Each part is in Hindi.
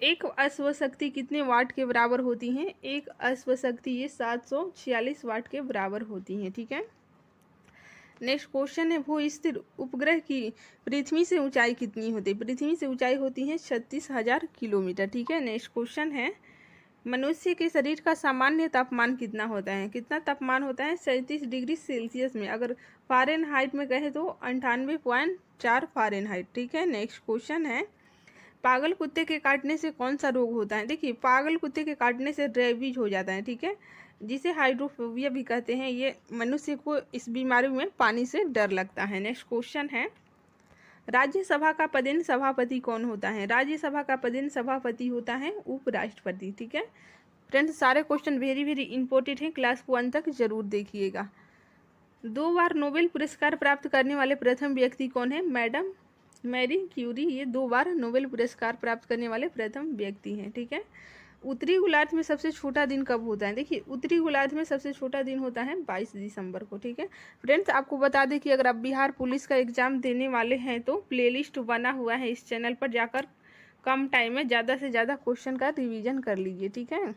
एक अश्व शक्ति कितने वाट के बराबर होती हैं? एक अश्व शक्ति ये 746 वाट के बराबर होती हैं। ठीक है। नेक्स्ट क्वेश्चन है, भू स्थिर उपग्रह की पृथ्वी से ऊंचाई कितनी होती है? पृथ्वी से ऊंचाई होती है 36,000 किलोमीटर। ठीक है। नेक्स्ट क्वेश्चन है, मनुष्य के शरीर का सामान्य तापमान कितना होता है? कितना तापमान होता है? 37 डिग्री सेल्सियस में। अगर फ़ारेनहाइट में कहे तो 98.4 फ़ारेनहाइट। ठीक है। नेक्स्ट क्वेश्चन है, पागल कुत्ते के काटने से कौन सा रोग होता है? देखिए, पागल कुत्ते के काटने से रेबीज हो जाता है। ठीक है, जिसे हाइड्रोफोबिया भी कहते हैं। ये मनुष्य को इस बीमारी में पानी से डर लगता है। नेक्स्ट क्वेश्चन है, राज्यसभा का पदेन सभापति कौन होता है? राज्यसभा का पदेन सभापति होता है उपराष्ट्रपति। ठीक है फ्रेंड्स, सारे क्वेश्चन वेरी वेरी इंपॉर्टेंट हैं, क्लास 1 तक जरूर देखिएगा। 2 बार नोबेल पुरस्कार प्राप्त करने वाले प्रथम व्यक्ति कौन है? Madam Marie Curie. ये 2 बार नोबेल पुरस्कार प्राप्त करने वाले प्रथम व्यक्ति हैं। ठीक है। उत्तरी गोलार्ध में सबसे छोटा दिन कब होता है? देखिए, उत्तरी गोलार्ध में सबसे छोटा दिन होता है 22 दिसंबर को। ठीक है फ्रेंड्स, आपको बता दें कि अगर आप बिहार पुलिस का एग्जाम देने वाले हैं तो प्लेलिस्ट बना हुआ है इस चैनल पर, जाकर कम टाइम में ज़्यादा से ज़्यादा क्वेश्चन का रिवीजन कर लीजिए। ठीक है।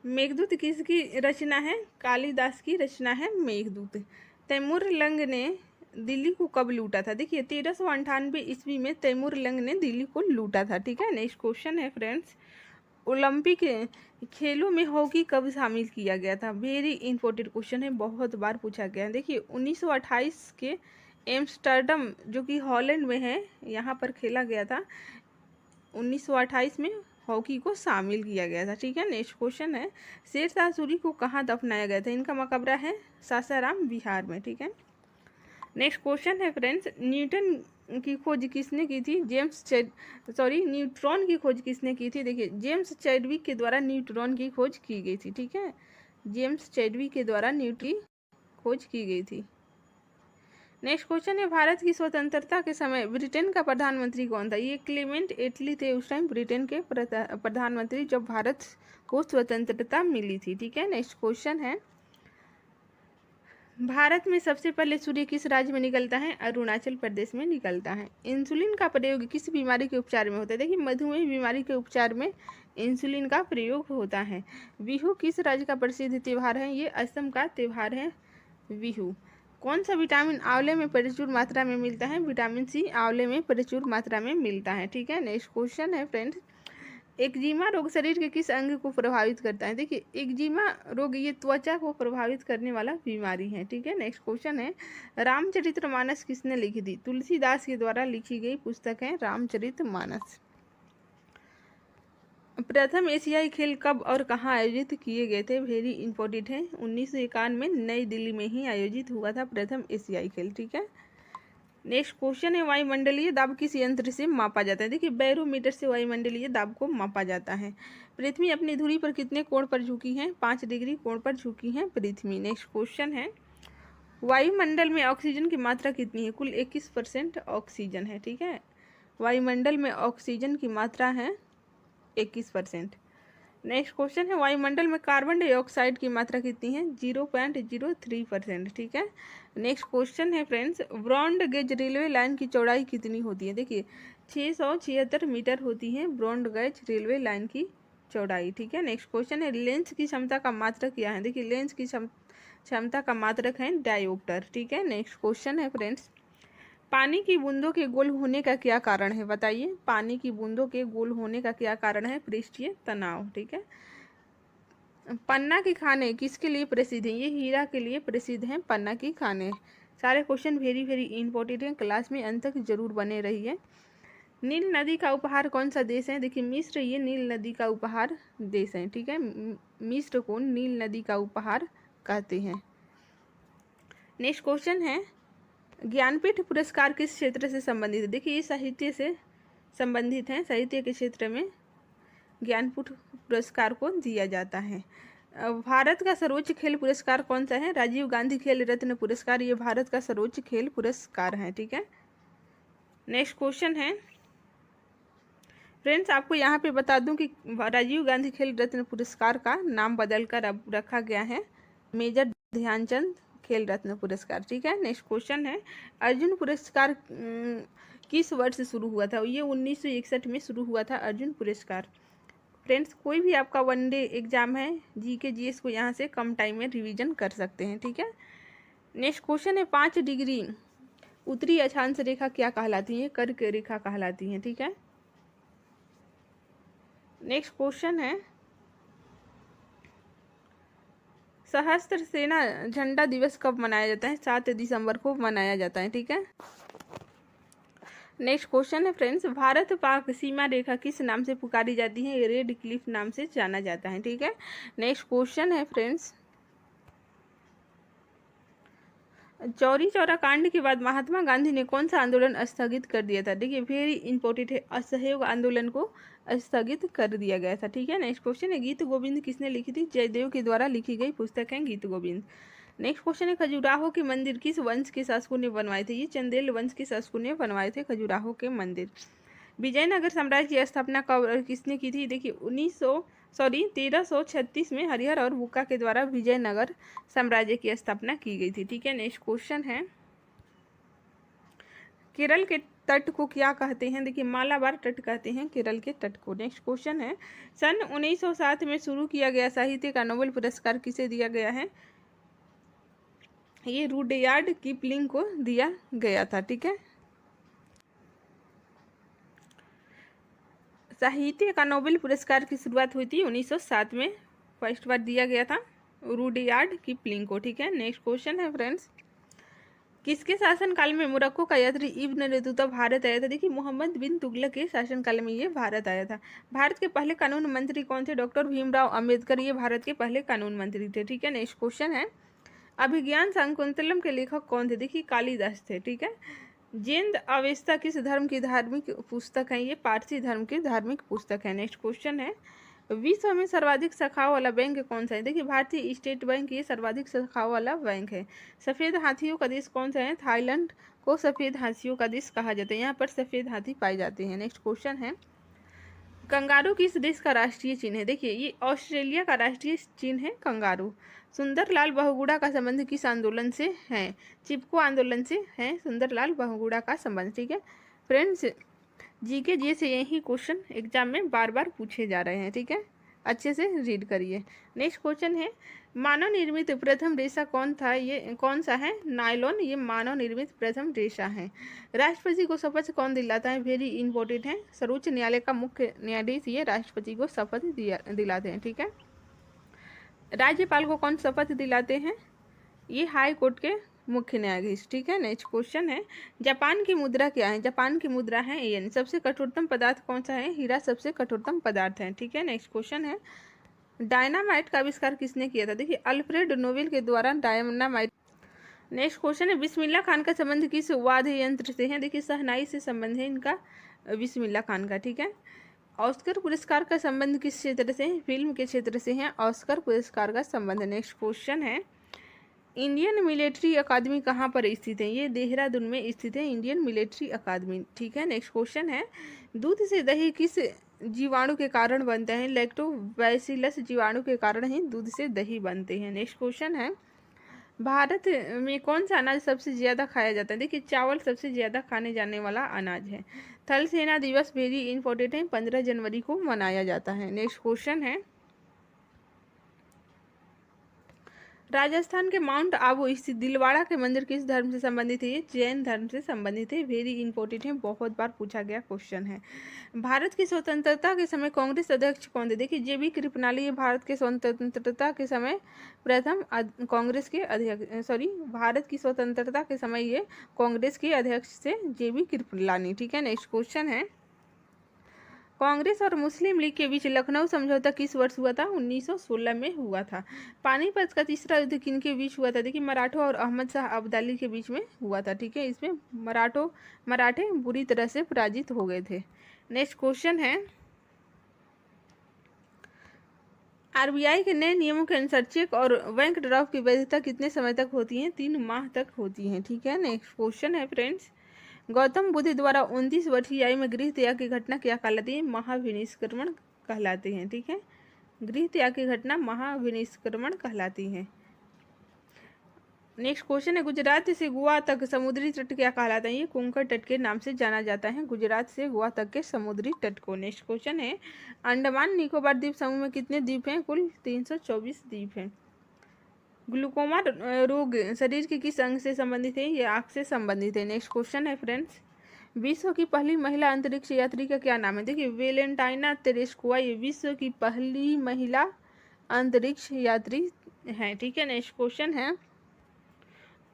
मेघदूत किसकी रचना है? कालिदास की रचना है मेघदूत। तैमूर लंग ने दिल्ली को कब लूटा था? देखिए, 1398 ईस्वी में तैमूर लंग ने दिल्ली को लूटा था। ठीक है। नेक्स्ट क्वेश्चन है फ्रेंड्स, ओलंपिक खेलों में हॉकी कब शामिल किया गया था? वेरी इंपॉर्टेंट क्वेश्चन है, बहुत बार पूछा गया है। देखिए, 1928 के एम्स्टर्डम जो कि हॉलैंड में है, यहाँ पर खेला गया था। 1928 में हॉकी को शामिल किया गया था। ठीक है। नेक्स्ट क्वेश्चन है, शेरशाह सूरी को कहाँ दफनाया गया था? इनका मकबरा है सासाराम, बिहार में। ठीक है। नेक्स्ट क्वेश्चन है फ्रेंड्स, न्यूटन की खोज किसने की थी? न्यूट्रॉन की खोज किसने की थी? देखिए, जेम्स चैडविक के द्वारा न्यूट्रॉन की खोज की गई थी। ठीक है, जेम्स चैडविक के द्वारा न्यूट्रॉन की खोज की गई थी। नेक्स्ट क्वेश्चन है, भारत की स्वतंत्रता के समय ब्रिटेन का प्रधानमंत्री कौन था? ये क्लेमेंट एटली थे उस टाइम ब्रिटेन के प्रधानमंत्री, जब भारत को स्वतंत्रता मिली थी। ठीक है। नेक्स्ट क्वेश्चन है, भारत में सबसे पहले सूर्य किस राज्य में निकलता है? अरुणाचल प्रदेश में निकलता है। इंसुलिन का प्रयोग किस बीमारी के उपचार में होता है? देखिए, मधुमेह बीमारी के उपचार में इंसुलिन का प्रयोग होता है। बिहू किस राज्य का प्रसिद्ध त्यौहार है? ये असम का त्यौहार है बिहू। कौन सा विटामिन आंवले में प्रचुर मात्रा में मिलता है? विटामिन सी आंवले में प्रचुर मात्रा में मिलता है। ठीक है। नेक्स्ट क्वेश्चन है फ्रेंड्स, एक्जिमा रोग शरीर के किस अंग को प्रभावित करता है? देखिए, एक्जिमा रोग ये त्वचा को प्रभावित करने वाला बीमारी है। ठीक है। नेक्स्ट क्वेश्चन है, रामचरितमानस किसने लिखी थी? तुलसीदास के द्वारा लिखी गई पुस्तक है रामचरितमानस। प्रथम एशियाई खेल कब और कहाँ आयोजित किए गए थे? वेरी इंपॉर्टेंट है, 1951 में नई दिल्ली में ही आयोजित हुआ था प्रथम एशियाई खेल। ठीक है। नेक्स्ट क्वेश्चन है, वायुमंडलीय दाब किस यंत्र से मापा जाता है? देखिए, बैरोमीटर से वायुमंडलीय दाब को मापा जाता है। पृथ्वी अपनी धुरी पर कितने कोण पर झुकी है? 5 डिग्री कोण पर झुकी है पृथ्वी। नेक्स्ट क्वेश्चन है, वायुमंडल में ऑक्सीजन की मात्रा कितनी है? कुल 21% ऑक्सीजन है। ठीक है, वायुमंडल में ऑक्सीजन की मात्रा है 21%। नेक्स्ट क्वेश्चन है, वायुमंडल में कार्बन डाइऑक्साइड की मात्रा कितनी है? 0.03%। ठीक है। नेक्स्ट क्वेश्चन है friends, broad gauge railway line की चौड़ाई कितनी होती है? देखिए, 676 मीटर होती है ब्रॉड गेज रेलवे लाइन की चौड़ाई। ठीक है। नेक्स्ट क्वेश्चन है, लेंस की क्षमता का मात्रक क्या है? देखिए, लेंस की क्षमता का मात्रक है डायोप्टर। ठीक है। नेक्स्ट क्वेश्चन है फ्रेंड्स, पानी की बूंदों के गोल होने का क्या कारण है? बताइए, पानी की बूंदों के गोल होने का क्या कारण है? पृष्ठीय तनाव। ठीक है। पन्ना की खाने किसके लिए प्रसिद्ध है? ये हीरा के लिए प्रसिद्ध हैं पन्ना की खाने। सारे क्वेश्चन वेरी वेरी इंपॉर्टेंट हैं, क्लास में अंत तक जरूर बने रहिए। नील नदी का उपहार कौन सा देश है? देखिए, मिस्र ये नील नदी का उपहार देश है। ठीक है, मिस्र को नील नदी का उपहार कहते हैं। नेक्स्ट क्वेश्चन है, ज्ञानपीठ पुरस्कार किस क्षेत्र से संबंधित है? देखिए, ये साहित्य से संबंधित है, साहित्य के क्षेत्र में ज्ञानपीठ पुरस्कार को दिया जाता है। भारत का सर्वोच्च खेल पुरस्कार कौन सा है? राजीव गांधी खेल रत्न पुरस्कार, ये भारत का सर्वोच्च खेल पुरस्कार है। ठीक है। नेक्स्ट क्वेश्चन है फ्रेंड्स, आपको यहाँ पे बता दूं कि राजीव गांधी खेल रत्न पुरस्कार का नाम बदलकर अब रखा गया है मेजर ध्यानचंद खेल रत्न पुरस्कार। ठीक है। नेक्स्ट क्वेश्चन है, अर्जुन पुरस्कार किस वर्ष शुरू हुआ था? ये 1961 में शुरू हुआ था अर्जुन पुरस्कार। फ्रेंड्स, कोई भी आपका वनडे एग्जाम है जीके जीएस को यहाँ से कम टाइम में रिवीजन कर सकते हैं, ठीक है। नेक्स्ट क्वेश्चन है 5 डिग्री उत्तरी अक्षांश रेखा क्या कहलाती है? कर्क रेखा कहलाती है, ठीक है। नेक्स्ट क्वेश्चन है सशस्त्र सेना झंडा दिवस कब मनाया जाता है? 7 दिसंबर को मनाया जाता है, ठीक है। नेक्स्ट क्वेश्चन है फ्रेंड्स भारत पाक सीमा रेखा किस नाम से पुकारी जाती है? रेड क्लिफ नाम से जाना जाता है, ठीक है। नेक्स्ट क्वेश्चन है फ्रेंड्स चौरी चौरा कांड के बाद महात्मा गांधी ने कौन सा आंदोलन स्थगित कर दिया था? देखिए वेरी इंपॉर्टेंट है, असहयोग आंदोलन को स्थगित कर दिया गया था, ठीक है। नेक्स्ट क्वेश्चन है गीत गोविंद किसने लिखी थी? जयदेव के द्वारा लिखी गई पुस्तक है गीत गोविंद। नेक्स्ट क्वेश्चन है खजुराहो के मंदिर किस वंश के शासकों ने बनवाए थे? ये चंदेल वंश के शासकों ने बनवाए थे खजुराहो के मंदिर। विजयनगर साम्राज्य की स्थापना कब किसने की थी? देखिए 1336 में हरिहर और बुक्का के द्वारा विजयनगर साम्राज्य की स्थापना की गई थी, ठीक है। नेक्स्ट क्वेश्चन है केरल के तट को क्या कहते हैं? देखिए मालाबार तट कहते हैं केरल के तट को। नेक्स्ट क्वेश्चन है सन 1907 में शुरू किया गया साहित्य का नोबेल पुरस्कार किसे दिया गया है? ये रुडयार्ड किपलिंग को दिया गया था, ठीक है। साहित्य का नोबेल पुरस्कार की शुरुआत हुई थी 1907 में, फर्स्ट बार दिया गया था रुडयार्ड किपलिंग को, ठीक है। नेक्स्ट क्वेश्चन है फ्रेंड्स किसके शासनकाल में मोरक्को का यात्री इब्न बतूता भारत आया था? देखिए मोहम्मद बिन तुगलक के शासनकाल में ये भारत आया था। भारत के पहले कानून मंत्री कौन थे? डॉक्टर भीमराव अंबेडकर, ये भारत के पहले कानून मंत्री थे, ठीक है। नेक्स्ट क्वेश्चन है अभिज्ञान शाकुंतलम के लेखक कौन थे? देखिए कालिदास थे, ठीक है। जिंद अवेस्ता किस धर्म की धार्मिक पुस्तक है? ये पारसी धर्म की धार्मिक पुस्तक है। नेक्स्ट क्वेश्चन है विश्व में सर्वाधिक शाखाओं वाला बैंक कौन सा है? देखिए भारतीय स्टेट बैंक ये सर्वाधिक शाखाओं वाला बैंक है। सफ़ेद हाथियों का देश कौन सा है? थाईलैंड को सफ़ेद हाथियों का देश कहा जाता है, यहाँ पर सफ़ेद हाथी पाए जाते हैं। नेक्स्ट क्वेश्चन है कंगारू किस देश का राष्ट्रीय चिन्ह है? देखिए ये ऑस्ट्रेलिया का राष्ट्रीय चिन्ह है कंगारू। सुंदरलाल बहुगुणा का संबंध किस आंदोलन से है? चिपको आंदोलन से है सुंदरलाल बहुगुणा का संबंध, ठीक है। फ्रेंड्स जीके जी से यही क्वेश्चन एग्जाम में बार बार पूछे जा रहे हैं, ठीक है, अच्छे से रीड करिए। नेक्स्ट क्वेश्चन है मानव निर्मित प्रथम रेशा कौन था? ये कौन सा है? नायलॉन, ये मानव निर्मित प्रथम रेशा है। राष्ट्रपति को शपथ कौन दिलाता है? वेरी इंपॉर्टेंट है, सर्वोच्च न्यायालय का मुख्य न्यायाधीश ये राष्ट्रपति को शपथ दिलाते हैं, ठीक है। राज्यपाल को कौन शपथ दिलाते हैं? ये हाई कोर्ट के मुख्य न्यायाधीश, ठीक है। नेक्स्ट क्वेश्चन है जापान की मुद्रा क्या है? जापान की मुद्रा है येन। सबसे कठोरतम पदार्थ कौन सा है? हीरा सबसे कठोरतम पदार्थ है, ठीक है। नेक्स्ट क्वेश्चन है डायनामाइट का आविष्कार किसने किया था? देखिए अल्फ्रेड नोबेल के द्वारा डायनामाइट। नेक्स्ट क्वेश्चन है बिस्मिल्लाह खान का संबंध किस वाद्य यंत्र से है? देखिए शहनाई से संबंध है इनका बिस्मिल्लाह खान का, ठीक है। ऑस्कर पुरस्कार का संबंध किस क्षेत्र से है? फिल्म के क्षेत्र से है ऑस्कर पुरस्कार का संबंध। नेक्स्ट क्वेश्चन है इंडियन मिलिट्री अकादमी कहाँ पर स्थित है? ये देहरादून में स्थित है इंडियन मिलिट्री अकादमी, ठीक है। नेक्स्ट क्वेश्चन है दूध से दही किस जीवाणु के कारण बनता है? लैक्टोबैसिलस जीवाणु के कारण ही दूध से दही बनते हैं। नेक्स्ट क्वेश्चन है भारत में कौन सा अनाज सबसे ज़्यादा खाया जाता है? देखिए चावल सबसे ज़्यादा खाने जाने वाला अनाज है। थल सेना दिवस वेरी इंपॉर्टेंट है, 15 जनवरी को मनाया जाता है। नेक्स्ट क्वेश्चन है राजस्थान के माउंट आबू स्थित दिलवाड़ा के मंदिर किस धर्म से संबंधित है? ये जैन धर्म से संबंधित है, वेरी इंपॉर्टेंट है, बहुत बार पूछा गया क्वेश्चन है। भारत की स्वतंत्रता के समय कांग्रेस अध्यक्ष कौन थे? देखिए जेबी कृपलानी, ये भारत के स्वतंत्रता के समय प्रथम कांग्रेस के अध्यक्ष भारत की स्वतंत्रता के समय ये कांग्रेस के अध्यक्ष थे जेबी कृपलानी, ठीक है। नेक्स्ट क्वेश्चन है कांग्रेस और मुस्लिम लीग के बीच लखनऊ समझौता किस वर्ष हुआ था? 1916 में हुआ था। पानीपत का तीसरा युद्ध किन के बीच हुआ था? देखिए मराठों और अहमद शाह अब्दाली के बीच में हुआ था, ठीक है। इसमें मराठे बुरी तरह से पराजित हो गए थे। नेक्स्ट क्वेश्चन है आरबीआई के नए नियमों के अनुसार चेक और बैंक ड्राफ्ट की वैधता कितने समय तक होती है? 3 माह तक होती है, ठीक है। नेक्स्ट क्वेश्चन है फ्रेंड्स गौतम बुद्ध द्वारा 29 वर्षीय आयु में गृह त्याग की घटना क्या कहलाती है? महाविनिष्क्रमण कहलाते हैं, ठीक है। गृह त्याग की घटना महाविनिष्क्रमण कहलाती है। नेक्स्ट क्वेश्चन है, गुजरात से गोवा तक समुद्री तट क्या कहलाता है? ये कोंकण तट के नाम से जाना जाता है, गुजरात से गोवा तक के समुद्री तट को। नेक्स्ट क्वेश्चन है, अंडमान निकोबार द्वीप समूह में कितने द्वीप हैं? कुल 324 द्वीप हैं। ग्लूकोमा रोग शरीर के किस अंग से संबंधित है? ये आँख से संबंधित है। नेक्स्ट क्वेश्चन है फ्रेंड्स, विश्व की पहली महिला अंतरिक्ष यात्री का क्या नाम है? देखिए वेलेंटाइना तेरेस्कोवा ये विश्व की पहली महिला अंतरिक्ष यात्री है। ठीक है। नेक्स्ट क्वेश्चन है,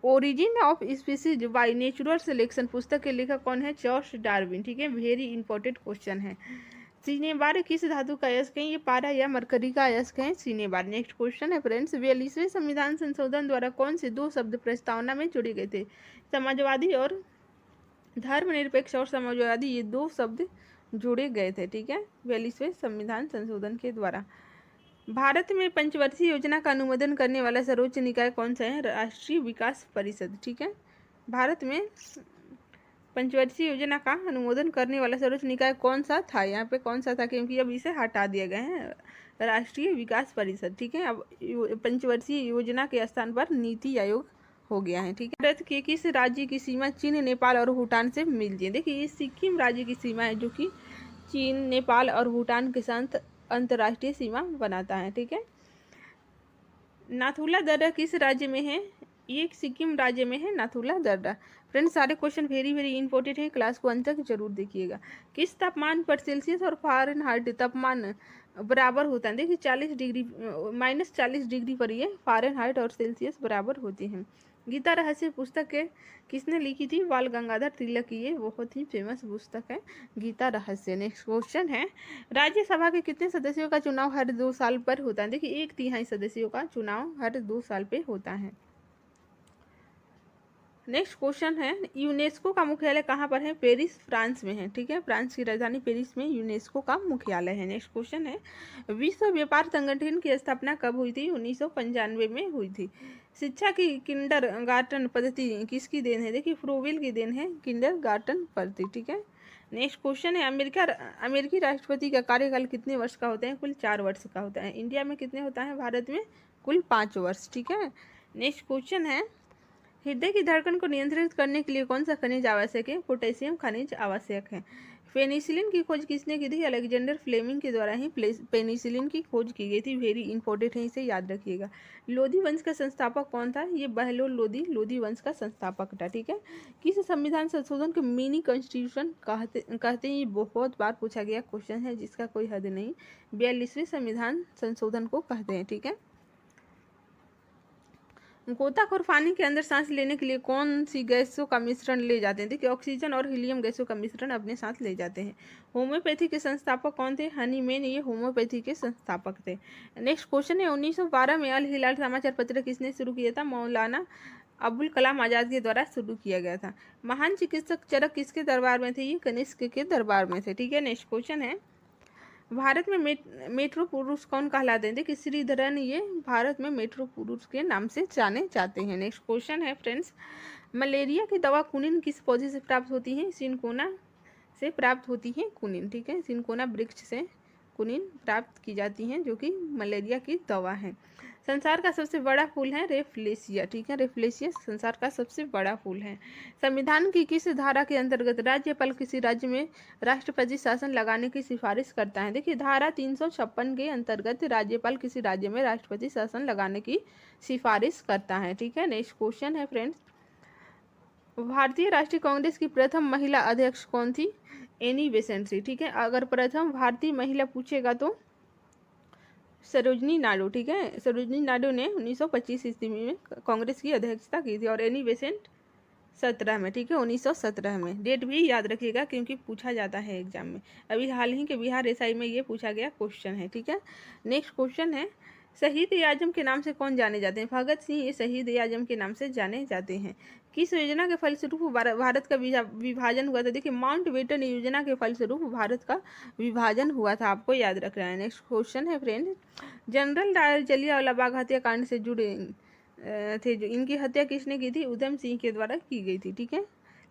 origin of species by natural selection पुस्तक के लेखक कौन है? Charles Darwin. ठीक है, वेरी इंपॉर्टेंट क्वेश्चन है। सिनेबार किस धातु का अयस्क है? ये पारा या मरकरी का अयस्क है सिनेबार। नेक्स्ट क्वेश्चन है फ्रेंड्स, 42वें संविधान संशोधन द्वारा कौन से दो शब्द प्रस्तावना में जोड़े गए थे? समाजवादी और धर्मनिरपेक्ष और समाजवादी, ये दो शब्द जोड़े गए थे। ठीक है, 42वें संविधान संशोधन के द्वारा। भारत में पंचवर्षीय योजना का अनुमोदन करने वाला सर्वोच्च निकाय कौन सा है? राष्ट्रीय विकास परिषद। ठीक है, भारत में पंचवर्षीय योजना का अनुमोदन करने वाला सर्वोच्च निकाय कौन सा था? यहाँ पे कौन सा था, क्योंकि अब इसे हटा दिया गया है, राष्ट्रीय विकास परिषद। ठीक है, अब पंचवर्षीय योजना के स्थान पर नीति आयोग हो गया है। ठीक है, भारत के किस राज्य की सीमा चीन, नेपाल और भूटान से मिलती है? देखिए ये सिक्किम राज्य की सीमा है, जो कि चीन, नेपाल और भूटान के साथ अंतर्राष्ट्रीय सीमा बनाता है। ठीक है, नाथुला दर्रा किस राज्य में है? ये सिक्किम राज्य में है नाथुला दर्रा। फ्रेंड्स सारे क्वेश्चन वेरी वेरी इंपॉर्टेंट है, क्लास को अंत तक जरूर देखिएगा। किस तापमान पर सेल्सियस और फ़ारेनहाइट तापमान बराबर होता है? देखिए 40 डिग्री -40 डिग्री पर ये फ़ारेनहाइट और सेल्सियस बराबर होते हैं। गीता रहस्य पुस्तक के किसने लिखी थी? बाल गंगाधर तिलक की ये बहुत ही फेमस पुस्तक है गीता रहस्य। नेक्स्ट क्वेश्चन है, राज्यसभा के कितने सदस्यों का चुनाव हर 2 साल पर होता है? देखिए 1/3 सदस्यों का चुनाव हर 2 साल पे होता है। नेक्स्ट क्वेश्चन है, यूनेस्को का मुख्यालय कहाँ पर है? पेरिस फ्रांस में है। ठीक है, फ्रांस की राजधानी पेरिस में यूनेस्को का मुख्यालय है। नेक्स्ट क्वेश्चन है, विश्व व्यापार संगठन की स्थापना कब हुई थी? 1995 में हुई थी। शिक्षा की किंडरगार्टन पद्धति किसकी देन है? देखिए फ्रोवेल की देन है किंडरगार्टन पद्धति। ठीक है, नेक्स्ट क्वेश्चन है, अमेरिकी राष्ट्रपति का कार्यकाल कितने वर्ष का होता है? कुल 4 वर्ष का होता है। इंडिया में कितने होता है? भारत में कुल 5 वर्ष। ठीक है, नेक्स्ट क्वेश्चन है, हृदय की धड़कन को नियंत्रित करने के लिए कौन सा खनिज आवश्यक है? पोटेशियम खनिज आवश्यक है। पेनिसिलिन की खोज किसने की थी? अलेक्जेंडर फ्लेमिंग के द्वारा ही पेनिसिलिन की खोज की गई थी। वेरी इंपॉर्टेंट है, इसे याद रखिएगा। लोधी वंश का संस्थापक कौन था? ये बहलोल लोधी लोधी वंश का संस्थापक था। ठीक है, किस संविधान संशोधन को मिनी कॉन्स्टिट्यूशन कहते हैं? ये बहुत बार पूछा गया क्वेश्चन है, जिसका कोई हद नहीं। 42वें संविधान संशोधन को कहते हैं। ठीक है, गोताखोर पानी के अंदर सांस लेने के लिए कौन सी गैसों का मिश्रण ले जाते हैं? देखिए ऑक्सीजन और हीलियम गैसों का मिश्रण अपने साथ ले जाते हैं। होम्योपैथी के संस्थापक कौन थे? हनीमैन ये होम्योपैथी के संस्थापक थे। नेक्स्ट क्वेश्चन है, 1912 में अल हिलाल समाचार पत्र किसने शुरू किया था? मौलाना अबुल कलाम आज़ाद के द्वारा शुरू किया गया था। महान चिकित्सक चरक किसके दरबार में थे? ये कनिष्क के दरबार में थे। ठीक है, नेक्स्ट क्वेश्चन है, भारत में मेट्रो पुरुष कौन कहलाते हैं? देखिए श्रीधरन ये भारत में मेट्रो पुरुष के नाम से जाने जाते हैं। नेक्स्ट क्वेश्चन है फ्रेंड्स, मलेरिया की दवा कुनिन किस पौधे से प्राप्त होती है? सिनकोना से प्राप्त होती है कुनिन। ठीक है, सिनकोना वृक्ष से कुनिन प्राप्त की जाती हैं, जो कि मलेरिया की दवा है। संसार का सबसे बड़ा फूल है रेफ्लेशिया। ठीक है, रेफ्लेशिया संसार का सबसे बड़ा फूल है। संविधान की किस धारा के अंतर्गत राज्यपाल किसी राज्य में राष्ट्रपति शासन लगाने की सिफारिश करता है? देखिए धारा 356 के अंतर्गत राज्यपाल किसी राज्य में राष्ट्रपति शासन लगाने की सिफारिश करता है। ठीक है, नेक्स्ट क्वेश्चन है फ्रेंड्स, भारतीय राष्ट्रीय कांग्रेस की प्रथम महिला अध्यक्ष कौन थी? एनी बेसेंट थी। ठीक है, अगर प्रथम भारतीय महिला पूछेगा तो सरोजनी नायडू। ठीक है, सरोजनी नायडू ने 1925 ईस्वी में कांग्रेस की अध्यक्षता की थी, और एनी बेसेंट 17 में। ठीक है, 1917 में। डेट भी याद रखिएगा, क्योंकि पूछा जाता है एग्जाम में। अभी हाल ही के बिहार एसआई में ये पूछा गया क्वेश्चन है। ठीक है, नेक्स्ट क्वेश्चन है, शहीद ए आजम के नाम से कौन जाने जाते हैं? भगत सिंह ये शहीद ए आजम के नाम से जाने जाते हैं। किस योजना के फलस्वरूप भारत का विभाजन हुआ था? देखिए माउंटबेटन योजना के फलस्वरूप भारत का विभाजन हुआ था, आपको याद रखना है। नेक्स्ट क्वेश्चन है friend, general Dyer Jallianwala Bagh हत्याकांड से जुड़े थे जो, इनकी हत्या किसने की थी? उधम सिंह के द्वारा की गई थी। ठीक है,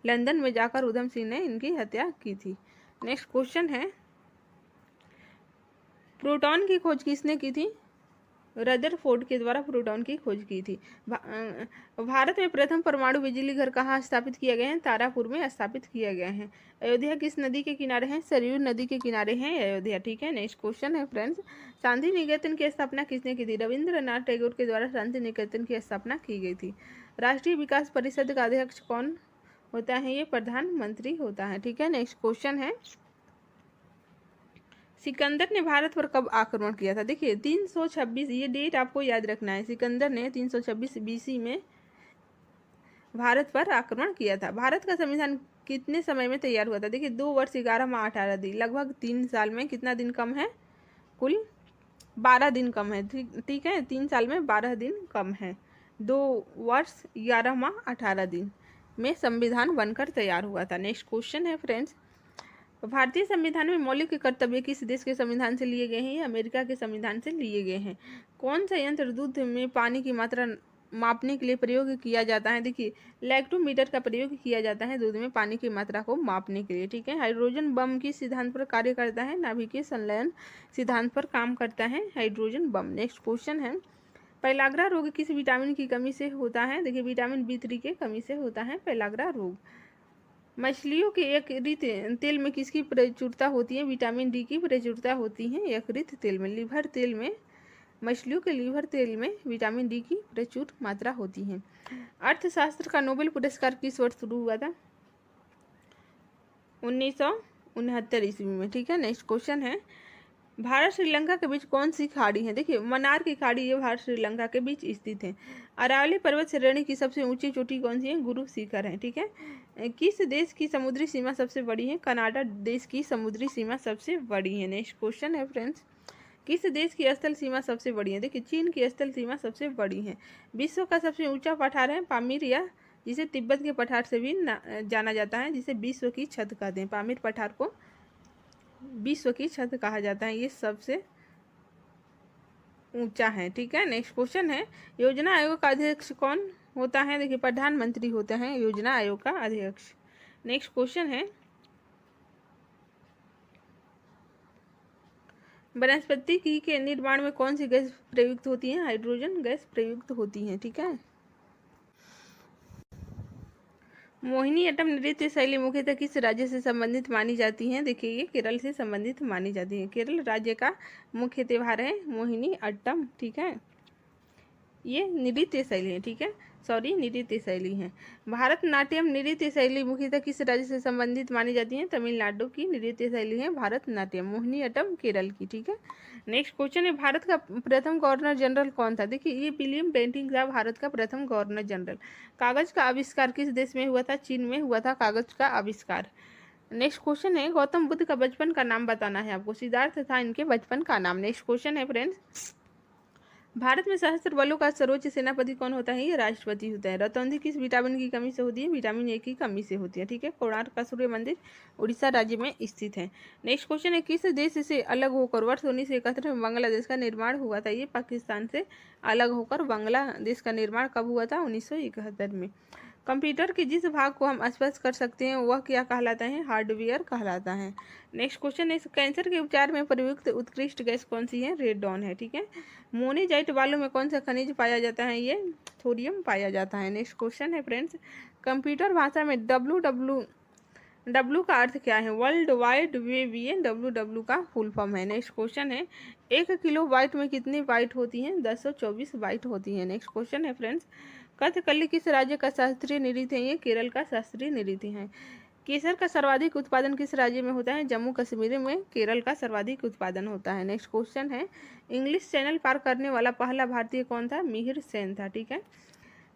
लंदन में जाकर उधम सिंह ने इनकी हत्या की थी। नेक्स्ट क्वेश्चन है, प्रोटॉन की खोज किसने की थी? रदरफोर्ड के द्वारा प्रोटॉन की खोज की थी। भारत में प्रथम परमाणु बिजली घर कहाँ स्थापित किया गया है? तारापुर में स्थापित किया गया है। अयोध्या किस नदी के किनारे है? सरयू नदी के किनारे है अयोध्या, ठीक है। नेक्स्ट क्वेश्चन है फ्रेंड्स, शांति निकेतन की स्थापना किसने की थी? रविंद्रनाथ टैगोर के द्वारा शांति निकेतन की स्थापना की गई थी। राष्ट्रीय विकास परिषद का अध्यक्ष कौन होता है? ये प्रधानमंत्री होता है, ठीक है। नेक्स्ट क्वेश्चन है, सिकंदर ने भारत पर कब आक्रमण किया था? देखिए 326, ये डेट आपको याद रखना है। सिकंदर ने 326 BC में भारत पर आक्रमण किया था। भारत का संविधान कितने समय में तैयार हुआ था? देखिए 2 वर्ष 11 माह 18 दिन, लगभग 3 साल में कितना दिन कम है? कुल 12 दिन कम है, ठीक है। 3 साल में 12 दिन कम है। 2 वर्ष 11 माह 18 दिन में संविधान बनकर तैयार हुआ था। नेक्स्ट क्वेश्चन है फ्रेंड्स, भारतीय संविधान में मौलिक कर्तव्य किस देश के संविधान से लिए गए हैं? ये अमेरिका के संविधान से लिए गए हैं। कौन सा यंत्र दूध में पानी की मात्रा मापने के लिए प्रयोग किया जाता है? देखिए लैक्टोमीटर का प्रयोग किया जाता है दूध में पानी की मात्रा को मापने के लिए, ठीक है। हाइड्रोजन बम किस सिद्धांत पर कार्य करता है? नाभिकीय संलयन सिद्धांत पर काम करता है हाइड्रोजन बम। नेक्स्ट क्वेश्चन है, पेलाग्रा रोग किस विटामिन की कमी से होता है? देखिए विटामिन B3 की कमी से होता है पेलाग्रा रोग। मछलियों के यकृत तेल में किसकी प्रचुरता होती है? विटामिन D की प्रचुरता होती है यकृत तेल में। लीवर तेल में, मछलियों के लीवर तेल में विटामिन D की प्रचुर मात्रा होती है। अर्थशास्त्र का नोबेल पुरस्कार किस वर्ष शुरू हुआ था? 1969 ईस्वी में, ठीक है। नेक्स्ट क्वेश्चन है, भारत श्रीलंका के बीच कौन सी खाड़ी है? देखिए मन्नार की खाड़ी ये भारत श्रीलंका के बीच स्थित है। अरावली पर्वत श्रेणी की सबसे ऊंची चोटी कौन सी है? गुरु शिखर है, ठीक है। किस देश की समुद्री सीमा सबसे बड़ी है? कनाडा देश की समुद्री सीमा सबसे बड़ी है। नेक्स्ट क्वेश्चन है फ्रेंड्स, किस देश की स्थल सीमा सबसे बड़ी है? देखिए चीन की स्थल सीमा सबसे बड़ी है। विश्व का सबसे ऊंचा पठार है पामीर, या जिसे तिब्बत के पठार से भी जाना जाता है, जिसे विश्व की छत कहते हैं। पामीर पठार को विश्व की छत कहा जाता है, ये सबसे ऊंचा है, ठीक है। नेक्स्ट क्वेश्चन है, योजना आयोग का अध्यक्ष कौन होता है? देखिए प्रधानमंत्री होते हैं योजना आयोग का अध्यक्ष। नेक्स्ट क्वेश्चन है, वनस्पति की के निर्माण में कौन सी गैस प्रयुक्त होती है? हाइड्रोजन गैस प्रयुक्त होती है, ठीक है। मोहिनीअट्टम नृत्य शैली मुख्यतः किस राज्य से संबंधित मानी जाती है? देखिए ये केरल से संबंधित मानी जाती है। केरल राज्य का मुख्य त्योहार है मोहिनीअट्टम, ठीक है। ये नृत्य शैली है, ठीक है, सॉरी नृत्य शैली है। भारतनाट्यम नृत्य शैली मुख्यतः किस राज्य से संबंधित मानी जाती है? तमिलनाडु की नृत्य शैली है भारतनाट्यम। मोहिनीअट्टम केरल की, ठीक है। नेक्स्ट क्वेश्चन है, भारत का प्रथम गवर्नर जनरल कौन था? देखिए ये विलियम बेंटिंक था भारत का प्रथम गवर्नर जनरल। कागज का आविष्कार किस देश में हुआ था? चीन में हुआ था कागज का आविष्कार। नेक्स्ट क्वेश्चन है, गौतम बुद्ध का बचपन का नाम बताना है आपको। सिद्धार्थ था इनके बचपन का नाम। नेक्स्ट क्वेश्चन है फ्रेंड्स, भारत में सशस्त्र बलों का सर्वोच्च सेनापति कौन होता है? ये राष्ट्रपति होता है। रतौंधी किस विटामिन की कमी से होती है? विटामिन A की कमी से होती है, ठीक है। कोणार्क का सूर्य मंदिर उड़ीसा राज्य में स्थित है। नेक्स्ट क्वेश्चन है, किस देश से अलग होकर वर्ष 1971 में बांग्लादेश का निर्माण हुआ था? ये पाकिस्तान से अलग होकर बांग्लादेश का निर्माण कब हुआ था? 1971 में। कंप्यूटर के जिस भाग को हम स्पर्श कर सकते हैं वह क्या कहलाता है? हार्डवेयर कहलाता है। नेक्स्ट क्वेश्चन है, कैंसर के उपचार में प्रयुक्त उत्कृष्ट गैस कौन सी है? रेडॉन है, ठीक है। मोनेजाइट बालू में कौन सा खनिज पाया जाता है? ये थोरियम पाया जाता है। नेक्स्ट क्वेश्चन है फ्रेंड्स, कंप्यूटर भाषा में डब्ल्यू का अर्थ क्या है? वर्ल्ड वाइड वेब, ये डब्ल्यू का फुल फॉर्म है। नेक्स्ट क्वेश्चन है, 1 किलो बाइट में कितनी बाइट होती हैं? 1024 बाइट होती है। नेक्स्ट क्वेश्चन है फ्रेंड्स, कथकली किस राज्य का शास्त्रीय नृत्य है? ये केरल का शास्त्रीय नृत्य है। केसर का सर्वाधिक उत्पादन किस राज्य में होता है? जम्मू कश्मीर में केरल का सर्वाधिक उत्पादन होता है। नेक्स्ट क्वेश्चन है, इंग्लिश चैनल पार करने वाला पहला भारतीय कौन था? मिहिर सेन था, ठीक है।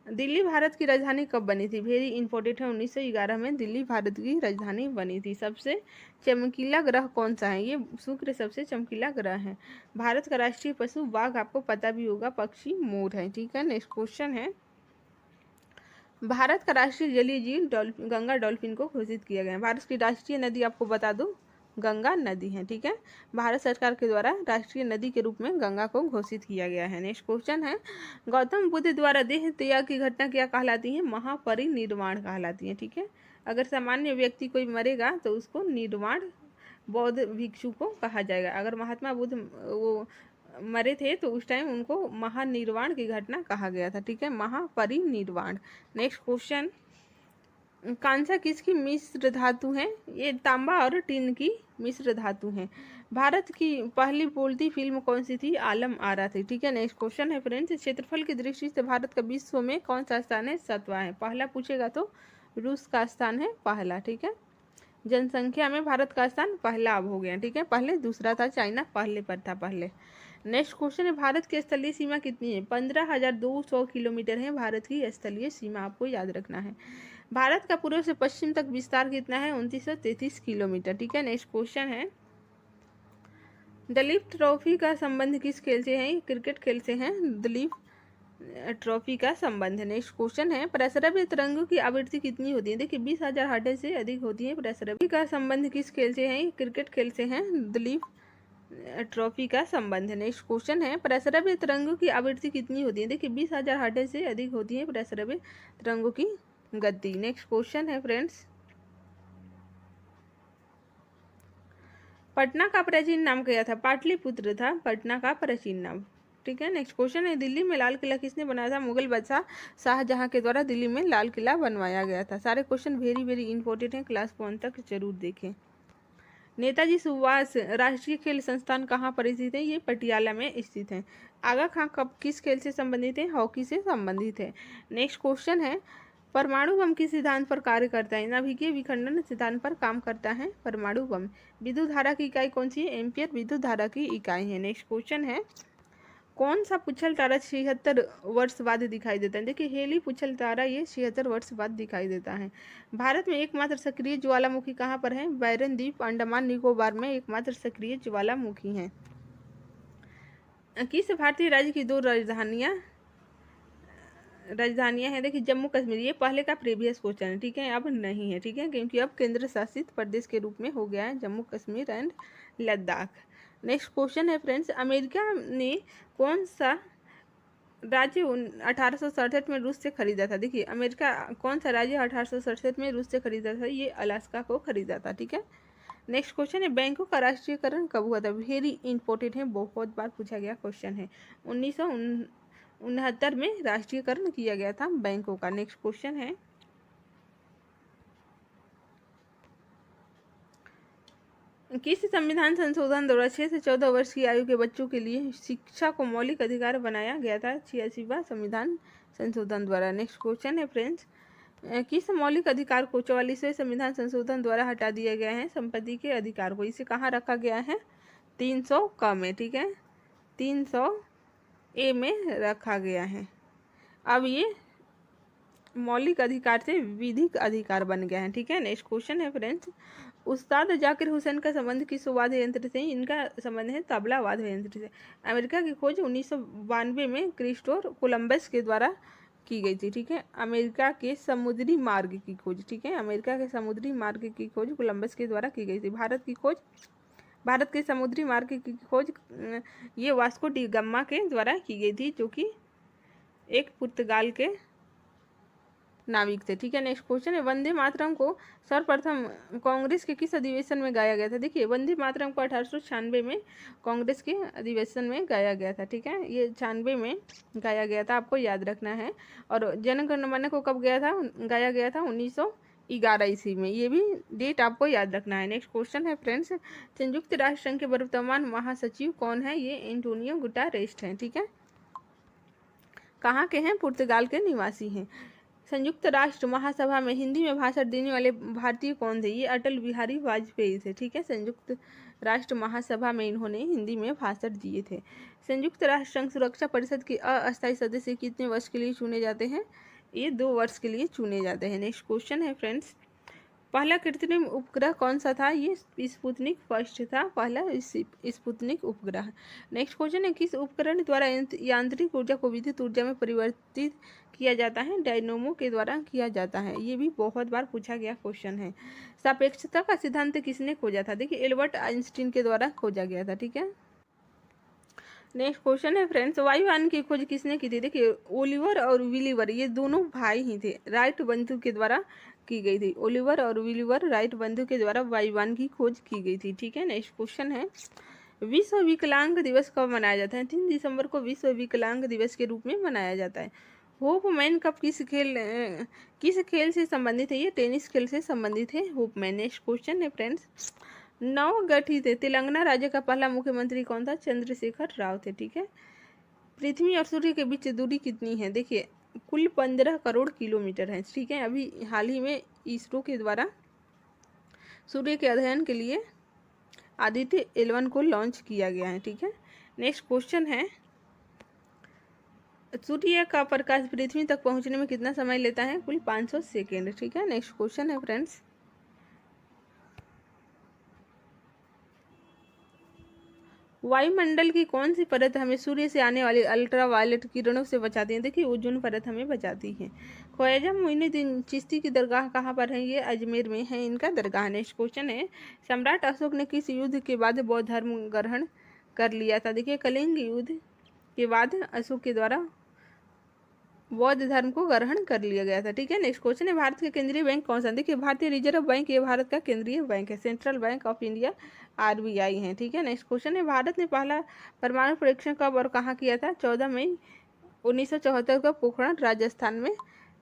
दिल्ली भारत की राजधानी कब बनी थी? वेरी इंपॉर्टेंट है, 1911 में दिल्ली भारत की राजधानी बनी थी। सबसे चमकीला ग्रह कौन सा है? ये शुक्र सबसे चमकीला ग्रह है। भारत का राष्ट्रीय पशु बाघ, आपको पता भी होगा, पक्षी मोर है, ठीक है। नेक्स्ट क्वेश्चन है, भारत का राष्ट्रीय जलीय जीव गंगा डॉल्फिन को घोषित किया गया है। भारत की राष्ट्रीय नदी आपको बता दूं गंगा नदी है, ठीक है। भारत सरकार के द्वारा राष्ट्रीय नदी के रूप में गंगा को घोषित किया गया है। नेक्स्ट क्वेश्चन है, गौतम बुद्ध द्वारा देह त्याग की घटना क्या कहलाती है? महापरिनिर्वाण कहलाती है, ठीक है। अगर सामान्य व्यक्ति कोई मरेगा तो उसको निर्वाण बौद्ध भिक्षु को कहा जाएगा। अगर महात्मा बुद्ध वो मरे थे तो उस टाइम उनको महानिर्वाण की घटना कहा गया था, ठीक है, महापरिनिर्वाण। नेक्स्ट क्वेश्चन, कांसा किसकी मिश्र धातु है? ये तांबा और टिन की मिश्र धातु है। भारत की पहली बोलती फिल्म कौन सी थी? आलम आरा थी, ठीक है। नेक्स्ट क्वेश्चन है फ्रेंड्स, क्षेत्रफल की दृष्टि से भारत का विश्व में कौन सा स्थान है? 7वां है। पहला पूछेगा तो रूस का स्थान है पहला, ठीक है। जनसंख्या में भारत का स्थान पहला अब हो गया, ठीक है, पहले दूसरा था चाइना, पहले पर था पहले। नेक्स्ट क्वेश्चन है, भारत की स्थलीय सीमा कितनी है? 15,200 किलोमीटर है भारत की स्थलीय सीमा, आपको याद रखना है। भारत का पूर्व से पश्चिम तक विस्तार कितना है? 2933 किलोमीटर, ठीक है। नेक्स्ट क्वेश्चन है, दलीप ट्रॉफी का संबंध किस खेल से है? क्रिकेट खेल से है दलीप ट्रॉफी का संबंध है। नेक्स्ट क्वेश्चन है, प्रसरव्य तरंगों की आवृत्ति कितनी होती है? देखिए 20,000 हर्ट्ज से अधिक होती है प्रसरव्य का संबंध किस खेल से है? क्रिकेट खेल से है दलीप ट्रॉफी का संबंध है। नेक्स्ट क्वेश्चन है, प्रसरव्य तरंगों की आवृत्ति कितनी होती है? देखिए 20,000 हर्ट्ज से अधिक होती है प्रसरव्य तरंगों की गति। नेक्स्ट क्वेश्चन है फ्रेंड्स, पटना का प्राचीन नाम क्या था? पाटलिपुत्र था पटना का प्राचीन नाम, ठीक है। नेक्स्ट क्वेश्चन है, दिल्ली में लाल किला किसने बनाया था? मुगल बादशाह शाहजहां के द्वारा दिल्ली में लाल किला बनवाया गया था। सारे क्वेश्चन वेरी वेरी इंपॉर्टेंट हैं, क्लास 1 तक जरूर देखें। नेताजी सुभाष राष्ट्रीय खेल संस्थान कहाँ पर स्थित है? ये पटियाला में स्थित है। आगा खां कब किस खेल से संबंधित है? हॉकी से संबंधित है। नेक्स्ट क्वेश्चन है, परमाणु बम किस सिद्धांत पर कार्य करता है? नाभिकीय विखंडन सिद्धांत पर काम करता है परमाणु बम। विद्युत धारा की इकाई कौन सी है? एम्पियर विद्युत धारा की इकाई है। नेक्स्ट क्वेश्चन है, कौन सा पुच्छल तारा 76 वर्ष बाद दिखाई देता है? देखिए हेली पुच्छल तारा ये 76 वर्ष बाद दिखाई देता है। भारत में एकमात्र सक्रिय ज्वालामुखी कहाँ पर है? बैरन द्वीप अंडमान निकोबार में एकमात्र सक्रिय ज्वालामुखी है। किस भारतीय राज्य की 2 राजधानियां हैं? देखिए जम्मू कश्मीर, ये पहले का प्रीवियस क्वेश्चन है, ठीक है, अब नहीं है, ठीक है, क्योंकि अब केंद्र शासित प्रदेश के रूप में हो गया है Jammu Kashmir and Ladakh. Next question है फ्रेंड्स, अमेरिका ने कौन सा राज्य 1867 में रूस से खरीदा था? देखिए अमेरिका कौन सा राज्य 1867 में रूस से खरीदा था? ये अलास्का को खरीदा था, ठीक है। नेक्स्ट क्वेश्चन है, बैंकों का राष्ट्रीयकरण कब हुआ था? वेरी इंपॉर्टेंट है, बहुत बार पूछा गया क्वेश्चन है। 1969 में राष्ट्रीयकरण किया गया था बैंकों का। नेक्स्ट क्वेश्चन है, किस संविधान संशोधन द्वारा 6 से 14 वर्ष की आयु के बच्चों के लिए शिक्षा को मौलिक अधिकार बनाया गया था? 86वां संविधान संशोधन द्वारा। नेक्स्ट क्वेश्चन है फ्रेंड्स, किस मौलिक अधिकार को 44वें संविधान संशोधन द्वारा हटा दिया गया है? संपत्ति के अधिकार को। इसे कहाँ रखा गया है? 300 क में, ठीक है, 300A में रखा गया है। अब ये मौलिक अधिकार से विधिक अधिकार बन गया है, ठीक है। नेक्स्ट क्वेश्चन है फ्रेंड्स, उस्ताद जाकिर हुसैन का संबंध किस वाद्य यंत्र से? इनका संबंध है तबला वाद्य यंत्र से। अमेरिका की खोज 1992 में क्रिस्टोफर कोलंबस के द्वारा की गई थी, ठीक है। अमेरिका के समुद्री मार्ग की खोज, ठीक है, अमेरिका के समुद्री मार्ग की खोज कोलंबस के द्वारा की गई थी। भारत के समुद्री मार्ग की खोज ये वास्को डी गामा के द्वारा की गई थी, जो कि एक पुर्तगाल के नाविक थे, ठीक है। नेक्स्ट क्वेश्चन है, वंदे मातरम को सर्वप्रथम कांग्रेस के किस अधिवेशन में गाया गया था? देखिए वंदे मातरम को 1896 में कांग्रेस के अधिवेशन में गाया गया था, ठीक है, ये 96 में गाया गया था, आपको याद रखना है। और जन गण मन को कब गाया गया था? 1911 ईस्वी में, ये भी डेट आपको याद रखना है। नेक्स्ट क्वेश्चन है फ्रेंड्स, संयुक्त राष्ट्र संघ के वर्तमान महासचिव कौन है? ये एंटोनियो गुटेरेस हैं, ठीक है। कहाँ के हैं? पुर्तगाल के निवासी हैं। संयुक्त राष्ट्र महासभा में हिंदी में भाषण देने वाले भारतीय कौन थे? ये अटल बिहारी वाजपेयी थे, ठीक है। संयुक्त राष्ट्र महासभा में इन्होंने हिंदी में भाषण दिए थे। संयुक्त राष्ट्र संघ सुरक्षा परिषद के अस्थायी सदस्य कितने वर्ष के लिए चुने जाते हैं? ये 2 वर्ष के लिए चुने जाते हैं। नेक्स्ट क्वेश्चन है फ्रेंड्स, पहला कृत्रिम उपग्रह कौन सा था? ये स्पुतनिक फर्स्ट था, पहला स्पुतनिक उपग्रह। नेक्स्ट क्वेश्चन है, किस उपकरण द्वारा यांत्रिक ऊर्जा को विद्युत ऊर्जा में परिवर्तित किया जाता है? डायनोमो के द्वारा किया जाता है, ये भी बहुत बार पूछा गया क्वेश्चन है। सापेक्षता का सिद्धांत किसने खोजा था? देखिए एल्बर्ट आइंस्टीन के द्वारा खोजा गया था, ठीक है। नेक्स्ट क्वेश्चन है फ्रेंड्स, वायुयान की खोज किसने की थी? देखिए ओलिवर और विलीवर, ये दोनों भाई ही थे, राइट बंधु के द्वारा की गई थी। ओलिवर और विलीवर राइट बंधु के द्वारा वायुयान की खोज की गई थी, ठीक है। नेक्स्ट क्वेश्चन है, विश्व विकलांग दिवस कब मनाया जाता है? 3 दिसंबर को विश्व विकलांग दिवस के रूप में मनाया जाता है। होपमैन कप किस खेल से संबंधित है? ये टेनिस खेल से संबंधित है होपमैन। नेक्स्ट क्वेश्चन है फ्रेंड्स, नवगठित तेलंगाना राज्य का पहला मुख्यमंत्री कौन था? चंद्रशेखर राव थे। ठीक है। पृथ्वी और सूर्य के बीच दूरी कितनी है? देखिए कुल 15 करोड़ किलोमीटर है। ठीक है। अभी हाल ही में इसरो के द्वारा सूर्य के अध्ययन के लिए आदित्य L1 को लॉन्च किया गया है। ठीक है। नेक्स्ट क्वेश्चन है, सूर्य का प्रकाश पृथ्वी तक पहुंचने में कितना समय लेता है? कुल 500 सेकेंड। ठीक है। नेक्स्ट क्वेश्चन है फ्रेंड्स, वायुमंडल की कौन सी परत हमें सूर्य से आने वाली अल्ट्रावायलेट किरणों से बचाती है? देखिए ओजोन परत हमें बचाती है। ख्वाजा मोइनुद्दीन चिश्ती की दरगाह कहाँ पर है? ये अजमेर में है इनका दरगाह। नेक्स्ट क्वेश्चन है, सम्राट अशोक ने किस युद्ध के बाद बौद्ध धर्म ग्रहण कर लिया था? देखिए कलिंग युद्ध के बाद अशोक के द्वारा बौद्ध धर्म को ग्रहण कर लिया गया था। ठीक है। नेक्स्ट क्वेश्चन है, भारत का केंद्रीय बैंक कौन सा? देखिए भारतीय रिजर्व बैंक ये भारत का केंद्रीय बैंक है। Central bank of India RBI है। ठीक है। नेक्स्ट क्वेश्चन है, भारत ने पहला परमाणु परीक्षण कब और कहाँ किया था? 14 मई 1974 को पोखरण राजस्थान में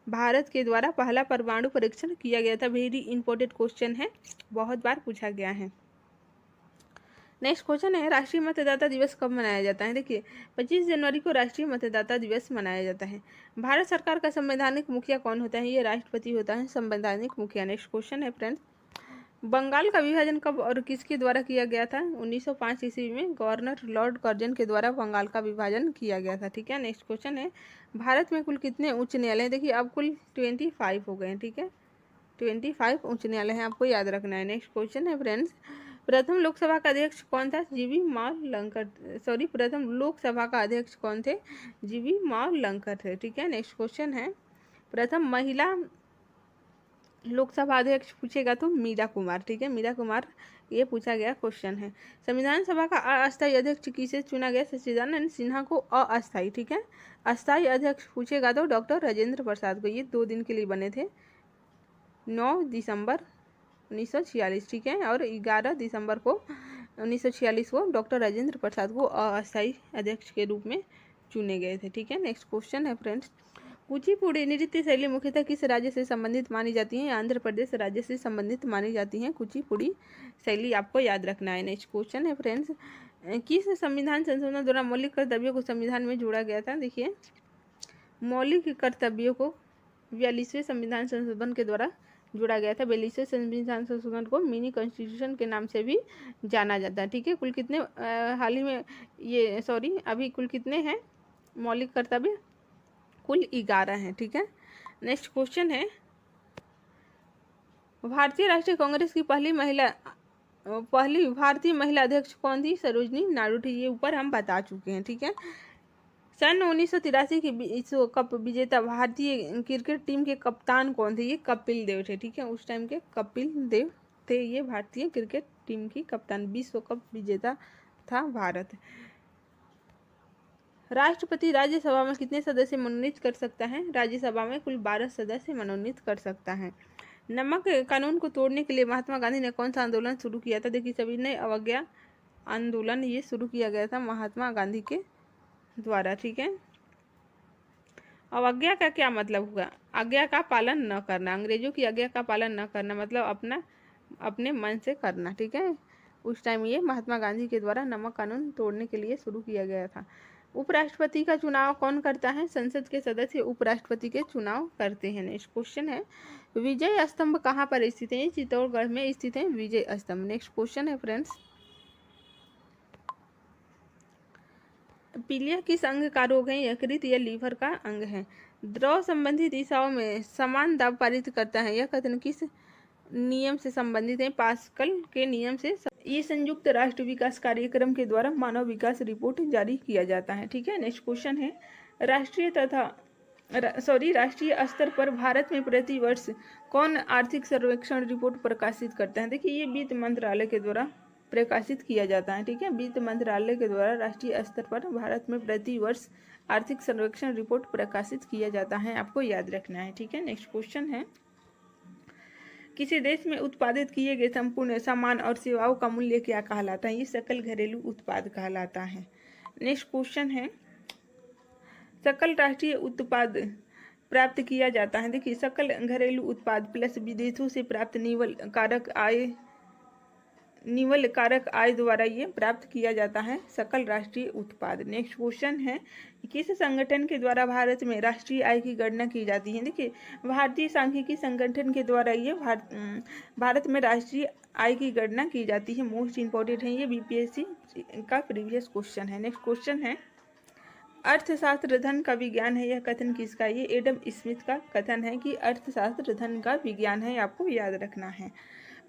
भारत के द्वारा पहला परमाणु परीक्षण किया गया था। वेरी इंपॉर्टेंट क्वेश्चन है, बहुत बार पूछा गया है। नेक्स्ट क्वेश्चन है, राष्ट्रीय मतदाता दिवस कब मनाया जाता है? देखिए 25 जनवरी को राष्ट्रीय मतदाता दिवस मनाया जाता है। भारत सरकार का संवैधानिक मुखिया कौन होता है? ये राष्ट्रपति होता है संवैधानिक मुखिया। नेक्स्ट क्वेश्चन है फ्रेंड्स, बंगाल का विभाजन कब और किसके द्वारा किया गया था? 1905 ईस्वी में गवर्नर लॉर्ड कर्जन के द्वारा बंगाल का विभाजन किया गया था। ठीक है। नेक्स्ट क्वेश्चन है, भारत में कुल कितने उच्च न्यायालय हैं? देखिए अब कुल 25 हो गए हैं। ठीक है। 25 उच्च न्यायालय हैं, आपको याद रखना है। नेक्स्ट क्वेश्चन है फ्रेंड्स, प्रथम लोकसभा का अध्यक्ष कौन था? प्रथम लोकसभा का अध्यक्ष कौन थे? जीवी मावलंकर थे। ठीक है। नेक्स्ट क्वेश्चन है, प्रथम महिला लोकसभा अध्यक्ष पूछेगा तो मीरा कुमार। ठीक है। मीरा कुमार ये पूछा गया क्वेश्चन है। संविधान सभा का अस्थायी अध्यक्ष किसे चुना गया? सच्चिदानंद सिन्हा को अस्थायी। ठीक है। अस्थायी अध्यक्ष पूछेगा तो डॉक्टर राजेंद्र प्रसाद को। ये 2 दिन के लिए बने थे, 9 दिसंबर 1946। ठीक है। और 11 दिसंबर को 1946 को डॉक्टर राजेंद्र प्रसाद को अस्थायी अध्यक्ष के रूप में चुने गए थे। ठीक है। नेक्स्ट क्वेश्चन है फ्रेंड्स, कुचिपुड़ी नृत्य शैली मुख्यतः किस राज्य से संबंधित मानी जाती है? आंध्र प्रदेश राज्य से संबंधित मानी जाती है कुचिपुड़ी शैली, आपको याद रखना है। नेक्स्ट क्वेश्चन है फ्रेंड्स, किस संविधान संशोधन द्वारा मौलिक कर्तव्यों को संविधान में जोड़ा गया था? देखिए मौलिक कर्तव्यों को 42वें संविधान संशोधन के द्वारा जोड़ा गया था। 42वें संविधान संशोधन को मिनी कॉन्स्टिट्यूशन के नाम से भी जाना जाता है। ठीक है। कुल कितने हाल ही में अभी कुल कितने हैं मौलिक कर्तव्य? कुल 11 हैं। ठीक है। नेक्स्ट क्वेश्चन है, भारतीय राष्ट्रीय कांग्रेस की पहली भारतीय महिला अध्यक्ष कौन थी? सरोजनी नायडू थी। ये ऊपर हम बता चुके हैं। ठीक है। सन 1983 की विश्व कप विजेता भारतीय क्रिकेट टीम के कप्तान कौन थे? ये कपिल देव थे। ठीक है। उस टाइम के कपिल देव थे ये भारतीय क्रिकेट टीम की कप्तान। विश्व कप विजेता था भारत। राष्ट्रपति राज्यसभा में कितने सदस्य मनोनीत कर सकता है? राज्यसभा में कुल 12 सदस्य मनोनीत कर सकता है। नमक कानून को तोड़ने के लिए महात्मा गांधी ने कौन सा आंदोलन शुरू किया था? देखिए सविनय अवज्ञा आंदोलन ये शुरू किया गया था महात्मा गांधी के द्वारा। ठीक है। अवज्ञा का क्या मतलब हुआ? आज्ञा का पालन न करना, अंग्रेजों की आज्ञा का पालन न करना मतलब अपने मन से करना। ठीक है। उस टाइम ये महात्मा गांधी के द्वारा नमक कानून तोड़ने के लिए शुरू किया गया था। उपराष्ट्रपति का चुनाव कौन करता है? संसद के सदस्य उपराष्ट्रपति के चुनाव करते हैं। नेक्स्ट क्वेश्चन है, विजय स्तंभ कहाँ पर स्थित है? चित्तौड़गढ़ में स्थित है विजय स्तंभ। नेक्स्ट क्वेश्चन है फ्रेंड्स, पीलिया किस अंग का रोग है? यकृत या लीवर का अंग है। द्रव संबंधी दिशाओं में समान दाब पारित करता है, यह कथन किस नियम से संबंधित है? पास्कल के नियम से। ये संयुक्त राष्ट्र विकास कार्यक्रम के द्वारा मानव विकास रिपोर्ट जारी किया जाता है। ठीक है। नेक्स्ट क्वेश्चन है, राष्ट्रीय स्तर पर भारत में प्रति वर्ष कौन आर्थिक सर्वेक्षण रिपोर्ट प्रकाशित करता है? देखिए ये वित्त मंत्रालय के द्वारा प्रकाशित किया जाता है। ठीक है। वित्त मंत्रालय के द्वारा राष्ट्रीय स्तर पर भारत में प्रति वर्ष आर्थिक सर्वेक्षण रिपोर्ट प्रकाशित किया जाता है, आपको याद रखना है। ठीक है। नेक्स्ट क्वेश्चन है, किसी देश में उत्पादित किए गए संपूर्ण सामान और सेवाओं का मूल्य क्या कहलाता है? ये सकल घरेलू उत्पाद कहलाता है। नेक्स्ट क्वेश्चन है, सकल राष्ट्रीय उत्पाद प्राप्त किया जाता है। देखिए, सकल घरेलू उत्पाद प्लस विदेशों से प्राप्त निवल कारक आय द्वारा ये प्राप्त किया जाता है सकल राष्ट्रीय उत्पाद। नेक्स्ट क्वेश्चन है, किस संगठन के द्वारा भारत में राष्ट्रीय आय की गणना की जाती है? देखिए, भारतीय सांख्यिकी संगठन के द्वारा ये भारत में राष्ट्रीय आय की गणना की जाती है। मोस्ट इंपॉर्टेंट है, ये बीपीएससी का प्रीवियस क्वेश्चन है। नेक्स्ट क्वेश्चन है, अर्थशास्त्र धन का विज्ञान है, यह कथन किसका? ये एडम स्मिथ का कथन है कि अर्थशास्त्र धन का विज्ञान है, आपको याद रखना है।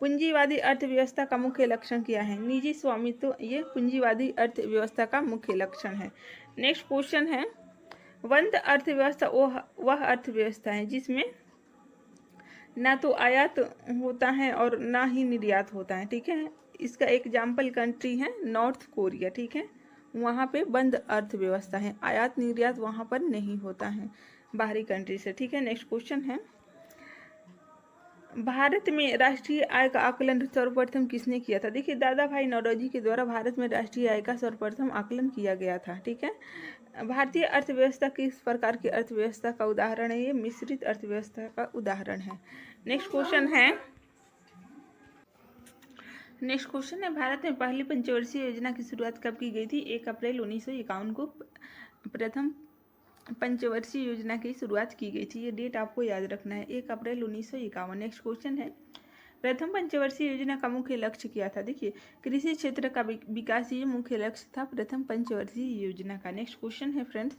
पूंजीवादी अर्थव्यवस्था का मुख्य लक्षण क्या है? निजी स्वामित्व, ये पूंजीवादी अर्थव्यवस्था का मुख्य लक्षण है। नेक्स्ट क्वेश्चन है, बंद अर्थव्यवस्था वह अर्थव्यवस्था है जिसमें ना तो आयात होता है और ना ही निर्यात होता है। ठीक है, इसका एग्जाम्पल कंट्री है नॉर्थ कोरिया। ठीक है, वहाँ पे बंद अर्थव्यवस्था है, आयात निर्यात वहाँ पर नहीं होता है बाहरी कंट्री से। ठीक है, नेक्स्ट क्वेश्चन है, भारत में राष्ट्रीय आय का आकलन सर्वप्रथम किसने किया था? देखिए, दादा भाई नौरोजी के द्वारा भारत में राष्ट्रीय आय का सर्वप्रथम आकलन किया गया था। ठीक है, भारतीय अर्थव्यवस्था किस प्रकार की अर्थव्यवस्था का उदाहरण है? ये मिश्रित अर्थव्यवस्था का उदाहरण है। नेक्स्ट क्वेश्चन है, भारत में पहली पंचवर्षीय योजना की शुरुआत कब की गई थी? 1 अप्रैल 1951 को प्रथम पंचवर्षीय योजना की शुरुआत की गई थी। ये डेट आपको याद रखना है, 1 अप्रैल 1951। नेक्स्ट क्वेश्चन है, प्रथम पंचवर्षीय योजना का मुख्य लक्ष्य क्या था? देखिए, कृषि क्षेत्र का विकास ये मुख्य लक्ष्य था प्रथम पंचवर्षीय योजना का। नेक्स्ट क्वेश्चन है फ्रेंड्स,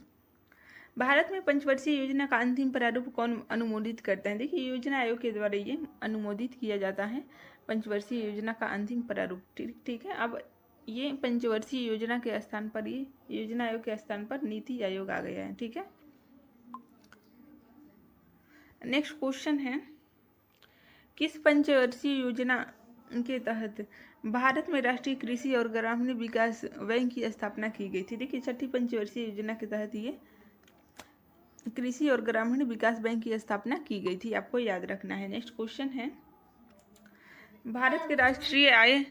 भारत में पंचवर्षीय योजना का अंतिम प्रारूप कौन अनुमोदित करता है? देखिए, योजना आयोग के द्वारा ये अनुमोदित किया जाता है पंचवर्षीय योजना का अंतिम प्रारूप। ठीक है, अब ये पंचवर्षीय योजना के स्थान पर, ये योजना आयोग के स्थान पर नीति आयोग आ गया है। ठीक है, नेक्स्ट क्वेश्चन है, किस पंचवर्षीय योजना के तहत भारत में राष्ट्रीय कृषि और ग्रामीण विकास बैंक की स्थापना की गई थी? देखिए, छठी पंचवर्षीय योजना के तहत ये कृषि और ग्रामीण विकास बैंक की स्थापना की गई थी, आपको याद रखना है। नेक्स्ट क्वेश्चन है, भारत के राष्ट्रीय आय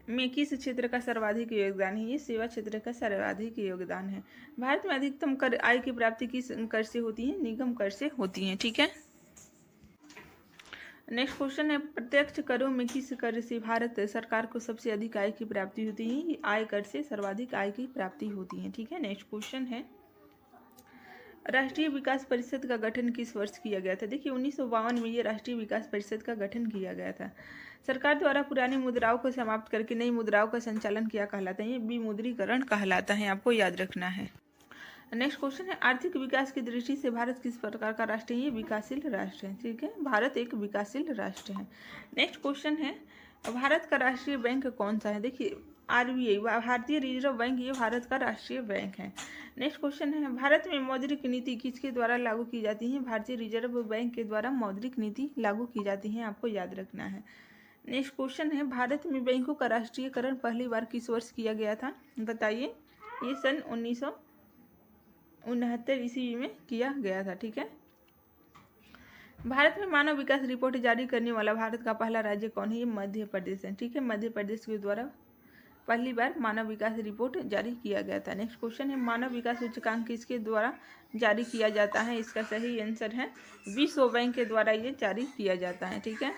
में किस क्षेत्र का सर्वाधिक योगदान है? ये सेवा क्षेत्र का सर्वाधिक योगदान है। भारत में अधिकतम कर आय की प्राप्ति किस कर से होती है? निगम कर से होती है। ठीक है, नेक्स्ट क्वेश्चन है, प्रत्यक्ष करों में किस कर से भारत सरकार को सबसे अधिक आय की प्राप्ति होती है? आय कर से सर्वाधिक आय की प्राप्ति होती है। ठीक है, नेक्स्ट क्वेश्चन है, राष्ट्रीय विकास परिषद का गठन किस वर्ष किया गया था? देखिए, 1952 में ये राष्ट्रीय विकास परिषद का गठन किया गया था। सरकार द्वारा पुरानी मुद्राओं को समाप्त करके नई मुद्राओं का संचालन क्या कहलाता है? ये विमुद्रीकरण कहलाता है, आपको याद रखना है। नेक्स्ट क्वेश्चन है, आर्थिक विकास की दृष्टि से भारत किस प्रकार का राष्ट्र है? ये विकासशील राष्ट्र है। ठीक है, भारत एक विकासशील राष्ट्र है। नेक्स्ट क्वेश्चन है, भारत का राष्ट्रीय बैंक कौन सा है? देखिए, आरबीआई, भारतीय रिजर्व बैंक, ये भारत का राष्ट्रीय बैंक है। नेक्स्ट क्वेश्चन है, भारत में मौद्रिक नीति किसके द्वारा लागू की जाती है? भारतीय रिजर्व बैंक के द्वारा मौद्रिक नीति लागू की जाती है, आपको याद रखना है। नेक्स्ट क्वेश्चन है, भारत में बैंकों का राष्ट्रीयकरण पहली बार किस वर्ष किया गया था? बताइए। ये सन 1969 ईस्वी में किया गया था। ठीक है, भारत में मानव विकास रिपोर्ट जारी करने वाला भारत का पहला राज्य कौन है? ये मध्य प्रदेश है। ठीक है, मध्य प्रदेश के द्वारा पहली बार मानव विकास रिपोर्ट जारी किया गया था। नेक्स्ट क्वेश्चन है, मानव विकास सूचकांक किसके द्वारा जारी किया जाता है? इसका सही आंसर है विश्व बैंक के द्वारा ये जारी किया जाता है। ठीक है,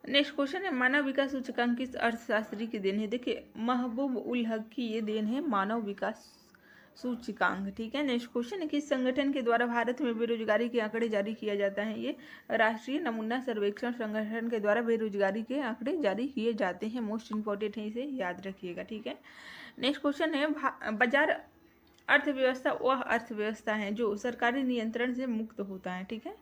नेक्स्ट क्वेश्चन है, मानव विकास सूचकांक किस अर्थशास्त्री की देन है? देखिए, महबूब उल हक की ये देन है मानव विकास सूचकांक। ठीक है, नेक्स्ट क्वेश्चन है, किस संगठन के द्वारा भारत में बेरोजगारी के आंकड़े जारी किया जाता है? ये राष्ट्रीय नमूना सर्वेक्षण संगठन के द्वारा बेरोजगारी के आंकड़े जारी किए जाते हैं। मोस्ट इंपॉर्टेंट है, इसे याद रखिएगा। ठीक है, नेक्स्ट क्वेश्चन है, बाजार अर्थव्यवस्था वह अर्थव्यवस्था है जो सरकारी नियंत्रण से मुक्त होता है। ठीक है,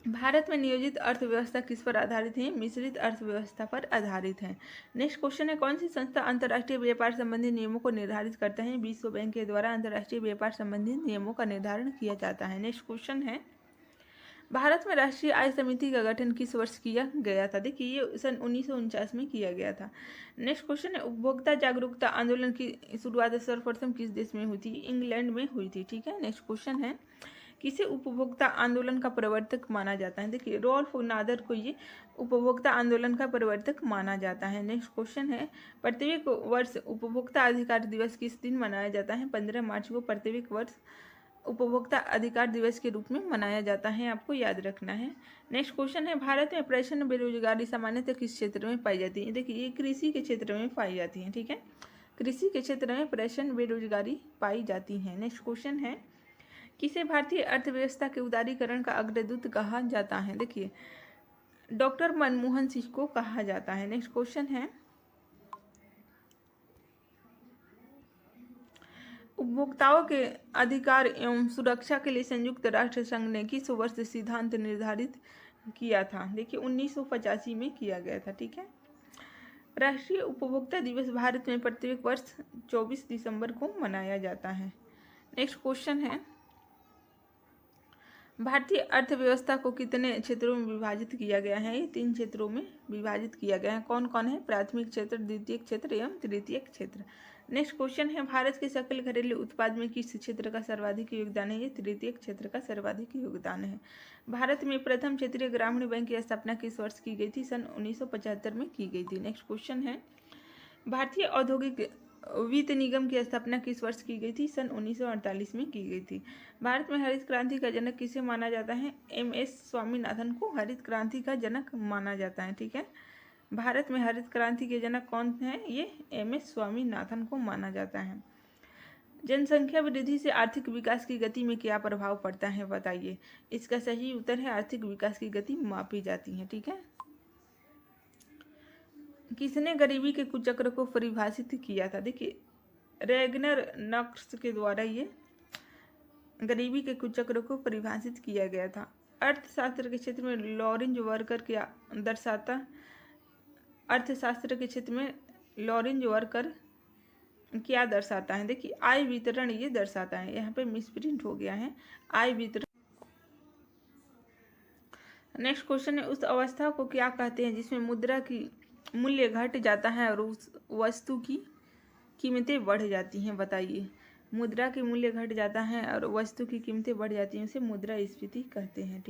भारत में नियोजित अर्थव्यवस्था किस पर आधारित है? मिश्रित अर्थव्यवस्था पर आधारित है। नेक्स्ट क्वेश्चन है, कौन सी संस्था अंतर्राष्ट्रीय व्यापार संबंधी नियमों को निर्धारित करता है? विश्व बैंक के द्वारा अंतर्राष्ट्रीय व्यापार संबंधी नियमों का निर्धारण किया जाता है। नेक्स्ट क्वेश्चन है, भारत में राष्ट्रीय आय समिति का गठन किस वर्ष किया गया था? देखिए, ये सन 1949 में किया गया था। नेक्स्ट क्वेश्चन है, उपभोक्ता जागरूकता आंदोलन की शुरुआत सर्वप्रथम किस देश में हुई थी? इंग्लैंड में हुई थी। ठीक है, नेक्स्ट क्वेश्चन है, किसे उपभोक्ता आंदोलन का प्रवर्तक माना जाता है? देखिए रॉल्फ नादर को ये उपभोक्ता आंदोलन का प्रवर्तक माना जाता है। नेक्स्ट क्वेश्चन है, प्रत्येक वर्ष उपभोक्ता अधिकार दिवस किस दिन मनाया जाता है? 15 मार्च को प्रत्येक वर्ष उपभोक्ता अधिकार दिवस के रूप में मनाया जाता है, आपको याद रखना है। नेक्स्ट क्वेश्चन है, भारत में प्रश्न बेरोजगारी सामान्यतः किस क्षेत्र में पाई जाती है? देखिए ये कृषि के क्षेत्र में पाई जाती है, ठीक है, कृषि के क्षेत्र में प्रश्न बेरोजगारी पाई जाती है। नेक्स्ट क्वेश्चन है, किसे भारतीय अर्थव्यवस्था के उदारीकरण का अग्रदूत कहा जाता है? देखिए डॉक्टर मनमोहन सिंह को कहा जाता है। नेक्स्ट क्वेश्चन है, उपभोक्ताओं के अधिकार एवं सुरक्षा के लिए संयुक्त राष्ट्र संघ ने किस वर्ष सिद्धांत निर्धारित किया था? देखिए 1985 में किया गया था, ठीक है। राष्ट्रीय उपभोक्ता दिवस भारत में प्रत्येक वर्ष 24 दिसंबर को मनाया जाता है। नेक्स्ट क्वेश्चन है, भारतीय अर्थव्यवस्था को कितने क्षेत्रों में विभाजित किया गया है? ये 3 क्षेत्रों में विभाजित किया गया है। कौन कौन है? प्राथमिक क्षेत्र, द्वितीयक क्षेत्र एवं तृतीयक क्षेत्र। नेक्स्ट क्वेश्चन है, भारत के सकल घरेलू उत्पाद में किस क्षेत्र का सर्वाधिक योगदान है? ये तृतीयक क्षेत्र का सर्वाधिक योगदान है। भारत में प्रथम क्षेत्रीय ग्रामीण बैंक की स्थापना किस वर्ष की गई थी? सन 1975 में की गई थी। नेक्स्ट क्वेश्चन है, भारतीय औद्योगिक वित्त निगम की स्थापना किस वर्ष की गई थी? सन 1948 में की गई थी। भारत में हरित क्रांति का जनक किसे माना जाता है? MS स्वामीनाथन को हरित क्रांति का जनक माना जाता है, ठीक है। भारत में हरित क्रांति के जनक कौन है? ये MS स्वामीनाथन को माना जाता है। जनसंख्या वृद्धि से आर्थिक विकास की गति में क्या प्रभाव पड़ता है, बताइए। इसका सही उत्तर है आर्थिक विकास की गति मापी जाती है, ठीक है। किसने गरीबी के कुचक्र को परिभाषित किया था? देखिए रैगनर नक्स के द्वारा ये गरीबी के कुचक्र को परिभाषित किया गया था। अर्थशास्त्र के क्षेत्र में लॉरेंज वर्कर क्या दर्शाता? अर्थशास्त्र के क्षेत्र में लॉरेंज वर्कर क्या दर्शाता है? देखिए आय वितरण ये दर्शाता है। यहाँ पे मिसप्रिंट हो गया है, आय वितरण। नेक्स्ट क्वेश्चन है, उस अवस्था को क्या कहते हैं जिसमें मुद्रा की मूल्य घट जाता है और उस वस्तु की कीमतें बढ़ जाती हैं, बताइए। मुद्रा की मूल्य घट जाता है और वस्तु की कीमतें बढ़ जाती हैं, उसे मुद्रास्फीति कहते हैं, ठीक।